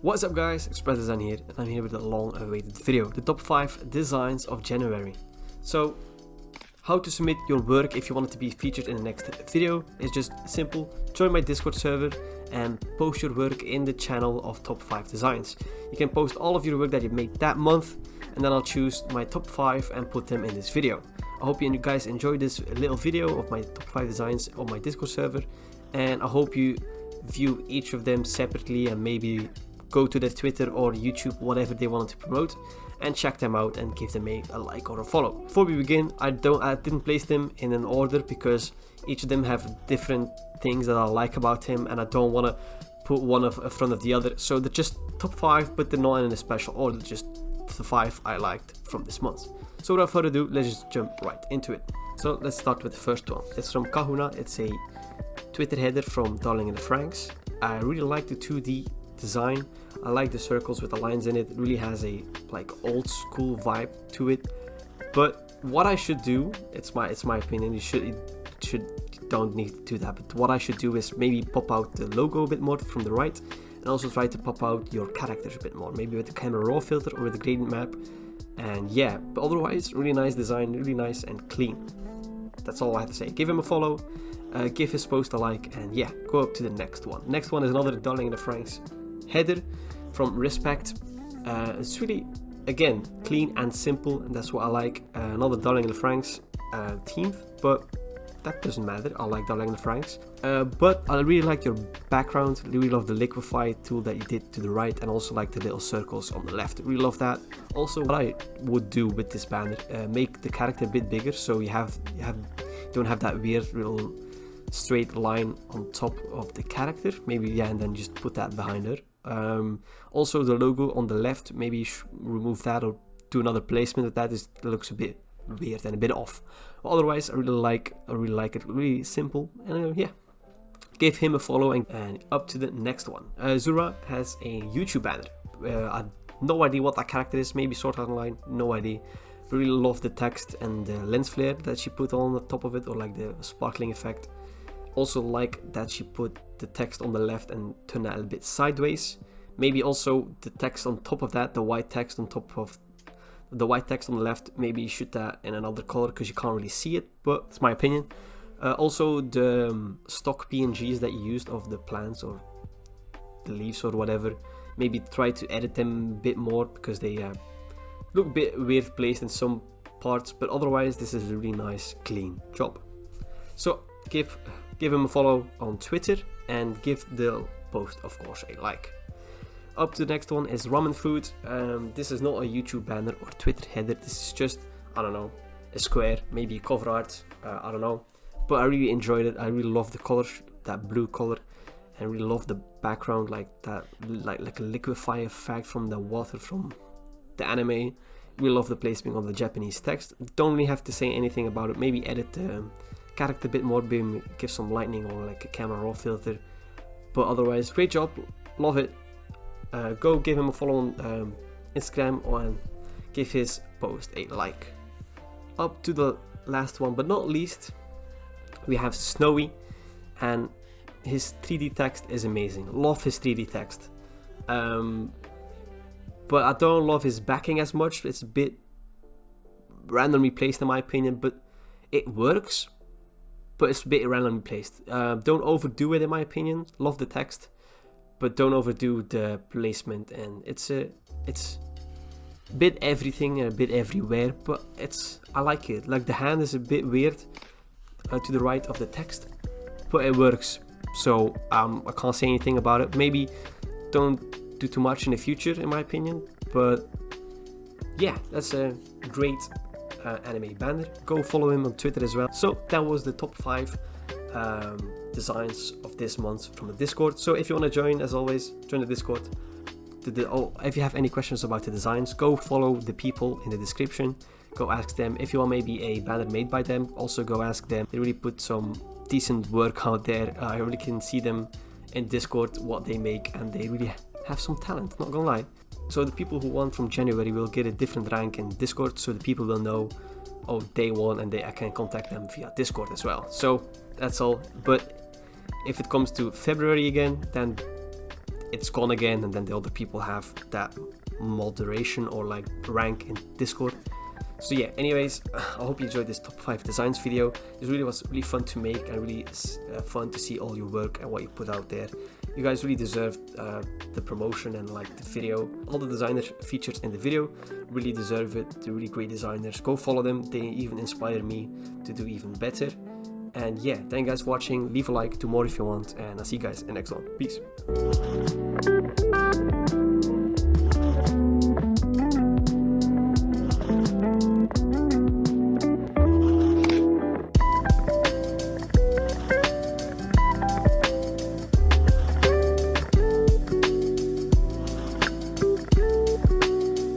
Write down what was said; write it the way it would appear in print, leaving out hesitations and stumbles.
What's up guys, Express Design here, and I'm here with a long awaited video, the top 5 designs of January. So, how to submit your work if you want it to be featured in the next video is just simple. Join my Discord server and post your work in the channel of top 5 designs. You can post all of your work that you made that month, and then I'll choose my top 5 and put them in this video. I hope you guys enjoyed this little video of my top 5 designs on my Discord server, and I hope you view each of them separately and maybe go to their Twitter or YouTube, whatever they wanted to promote, and check them out and give them a like or a follow. Before we begin, I didn't place them in an order because each of them have different things that I like about him, and I don't want to put one in front of the other. So they're just top 5, but they're not in a special order, just the 5 I liked from this month. So without further ado, let's just jump right into it. So let's start with the first one. It's from Kahuna. It's a Twitter header from Darling in the Franxx. I really like the 2D design. I like the circles with the lines in it. It really has a old school vibe to it. But what I should do, it's my opinion, you don't need to do that, but what I should do is maybe pop out the logo a bit more from the right, and also try to pop out your characters a bit more, maybe with the camera raw filter or with the gradient map. And yeah, but otherwise really nice design, really nice and clean. That's all I have to say. Give him a follow, give his post a like, and yeah, go up to the next one. Next one is another Darling in the Franxx header from Respect. It's really, again, clean and simple, and that's what I like. Another Darling in the Franxx theme, but that doesn't matter. I like Darling in the Franxx. But I really like your background. I really love the liquefy tool that you did to the right, and also like the little circles on the left. I really love that. Also, what I would do with this banner, make the character a bit bigger, so you don't have that weird little straight line on top of the character. Maybe, yeah, and then just put that behind her. Also the logo on the left, maybe remove that or do another placement of that. It looks a bit weird and a bit off. But otherwise, I really like it. Really simple, and yeah, give him a follow. And up to the next one. Zura has a YouTube banner. I have no idea what that character is. Maybe Sword Art Online. No idea. Really love the text and the lens flare that she put on the top of it, or like the sparkling effect. Also like that she put the text on the left and turn that a bit sideways. Maybe also the text on top of that, the white text on top of the white text on the left, maybe shoot that in another color because you can't really see it, but it's my opinion. Also the stock PNGs that you used of the plants or the leaves or whatever, maybe try to edit them a bit more because they look a bit weird placed in some parts, but otherwise this is a really nice clean job. So give him a follow on Twitter and give the post, of course, a like. Up to the next one is Ramen Food. This is not a YouTube banner or Twitter header. This is just, I don't know, a square, maybe cover art, I don't know. But I really enjoyed it. I really love the color, that blue color, and really love the background, like that, like a liquefy effect from the water from the anime. We love the placement on the Japanese text. Don't really have to say anything about it. Maybe edit the character a bit more, maybe give some lightning or like a camera raw filter. But otherwise, great job, love it. Go give him a follow on Instagram and give his post a like. Up to the last one, but not least, we have Snowy, and his 3D text is amazing. Love his 3D text. But I don't love his backing as much. It's a bit randomly placed in my opinion, but it works. But it's a bit randomly placed. Don't overdo it in my opinion. Love the text, but don't overdo the placement. And it's a bit everything and a bit everywhere, but I like it. Like the hand is a bit weird to the right of the text, but it works. So I can't say anything about it. Maybe don't do too much in the future in my opinion, but yeah, that's a great anime banner. Go follow him on Twitter as well. So that was the top 5 designs of this month from the Discord. So if you want to join, as always, join the Discord. If you have any questions about the designs, go follow the people in the description. Go ask them. If you want maybe a banner made by them, also go ask them. They really put some decent work out there. I really can see them in Discord, what they make, and they really have some talent, not gonna lie. So the people who won from January will get a different rank in Discord, so the people will know, oh, they won, and I can contact them via Discord as well. So that's all. But if it comes to February again, then it's gone again, and then the other people have that moderation or like rank in Discord. So yeah, anyways, I hope you enjoyed this top 5 designs video. It really was really fun to make, and really fun to see all your work and what you put out there. You guys really deserve the promotion and like the video. All the designers featured in the video really deserve it. They're really great designers. Go follow them. They even inspire me to do even better. And yeah, thank you guys for watching. Leave a like, do more if you want, and I'll see you guys in the next one. Peace.